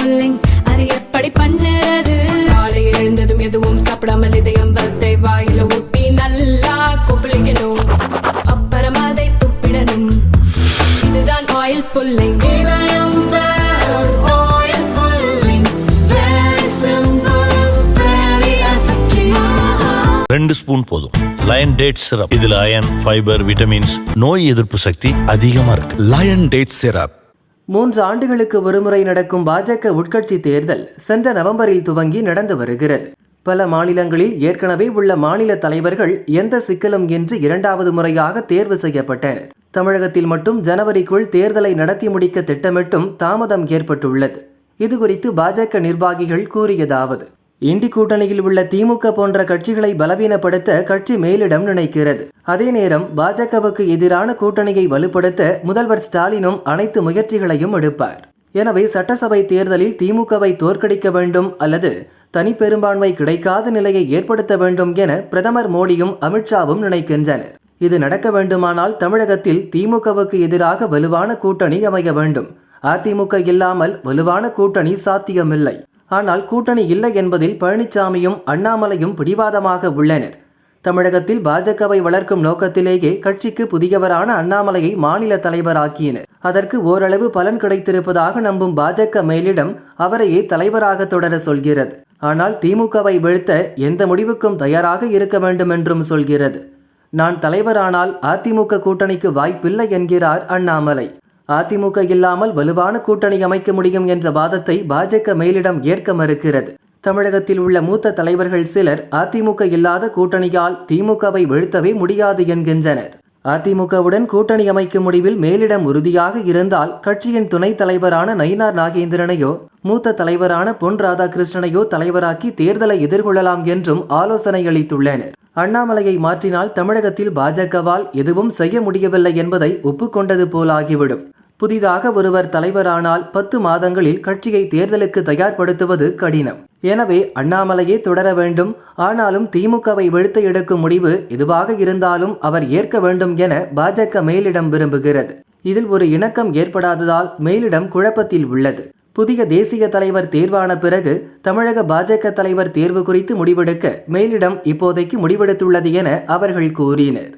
Pulling அது எப்படி பண்ணுறது? காலையில் எழுந்ததும் எதுவும் சாப்பிடாமல் இதயம் வளர்த்தை வாயில ஊத்தி நல்லா கொப்பளிக்கணும், அப்புறம் அதை துப்பிடணும். இதுதான் ஆயில் புல்லிங். ரெண்டு ஸ்பூன் போதும். லயன் டேட் சிரப், இதுல அயன், ஃபைபர், விட்டமின்ஸ், நோய் எதிர்ப்பு சக்தி அதிகமா இருக்கு. Lion date syrup. 3 ஆண்டுகளுக்கு ஒருமுறை நடக்கும் பாஜக உட்கட்சி தேர்தல் சென்ற நவம்பரில் துவங்கி நடந்து வருகிறது. பல மாநிலங்களில் ஏற்கனவே உள்ள மாநில தலைவர்கள் எந்த சிக்கலும் இன்றி 2வது முறையாக தேர்வு செய்யப்பட்டனர். தமிழகத்தில் மட்டும் ஜனவரிக்குள் தேர்தலை நடத்தி முடிக்க திட்டமிட்டும் தாமதம் ஏற்பட்டுள்ளது. இதுகுறித்து பாஜக நிர்வாகிகள் கூறியதாவது: இண்டி கூட்டணியில் உள்ள திமுக போன்ற கட்சிகளை பலவீனப்படுத்த கட்சி மேலிடம் நினைக்கிறது. அதே நேரம் பாஜகவுக்கு எதிரான கூட்டணியை வலுப்படுத்த முதல்வர் ஸ்டாலினும் அனைத்து முயற்சிகளையும் எடுப்பார். எனவே சட்டசபை தேர்தலில் திமுகவை தோற்கடிக்க வேண்டும் அல்லது தனி பெரும்பான்மை கிடைக்காத நிலையை ஏற்படுத்த வேண்டும் என பிரதமர் மோடியும் அமித்ஷாவும் நினைக்கின்றனர். இது நடக்க வேண்டுமானால் தமிழகத்தில் திமுகவுக்கு எதிராக வலுவான கூட்டணி அமைய வேண்டும். அதிமுக இல்லாமல் வலுவான கூட்டணி சாத்தியமில்லை. ஆனால் கூட்டணி இல்லை என்பதில் பழனிசாமியும் அண்ணாமலையும் பிடிவாதமாக உள்ளனர். தமிழகத்தில் பாஜகவை வளர்க்கும் நோக்கத்திலேயே கட்சிக்கு புதியவரான அண்ணாமலையை மாநில தலைவராக்கினர். அதற்கு ஓரளவு பலன் கிடைத்திருப்பதாக நம்பும் பாஜக மேலிடம் அவரையே தலைவராக தொடர சொல்கிறது. ஆனால் திமுகவை வீழ்த்த எந்த முடிவுக்கும் தயாராக இருக்க வேண்டும் என்றும் சொல்கிறது. நான் தலைவரானால் அதிமுக கூட்டணிக்கு வாய்ப்பில்லை என்கிறார் அண்ணாமலை. அதிமுக இல்லாமல் வலுவான கூட்டணி அமைக்க முடியும் என்ற வாதத்தை பாஜக மேலிடம் ஏற்க மறுக்கிறது. தமிழகத்தில் உள்ள மூத்த தலைவர்கள் சிலர் அதிமுக இல்லாத கூட்டணியால் திமுகவை வீழ்த்தவே முடியாது என்கின்றனர். அதிமுகவுடன் கூட்டணி அமைக்கும் முடிவில் மேலிடம் உறுதியாக இருந்தால் கட்சியின் துணைத் தலைவரான நயினார் நாகேந்திரனையோ மூத்த தலைவரான பொன் ராதாகிருஷ்ணனையோ தலைவராக்கி தேர்தலை எதிர்கொள்ளலாம் என்றும் ஆலோசனை அளித்துள்ளனர். அண்ணாமலையை மாற்றினால் தமிழகத்தில் பாஜகவால் எதுவும் செய்ய முடியவில்லை என்பதை ஒப்புக்கொண்டது போலாகிவிடும். புதிதாக ஒருவர் தலைவரானால் 10 மாதங்களில் கட்சியை தேர்தலுக்கு தயார்படுத்துவது கடினம். எனவே அண்ணாமலையே தொடர வேண்டும். ஆனாலும் திமுகவை வீழ்த்த எடுக்கும் முடிவு எதுவாக இருந்தாலும் அவர் ஏற்க வேண்டும் என பாஜக மேலிடம் விரும்புகிறது. இதில் ஒரு இணக்கம் ஏற்படாததால் மேலிடம் குழப்பத்தில் உள்ளது. புதிய தேசிய தலைவர் தேர்வான பிறகு தமிழக பாஜக தலைவர் தேர்வு குறித்து முடிவெடுக்க மேலிடம் இப்போதைக்கு முடிவெடுத்துள்ளது என அவர்கள் கூறினர்.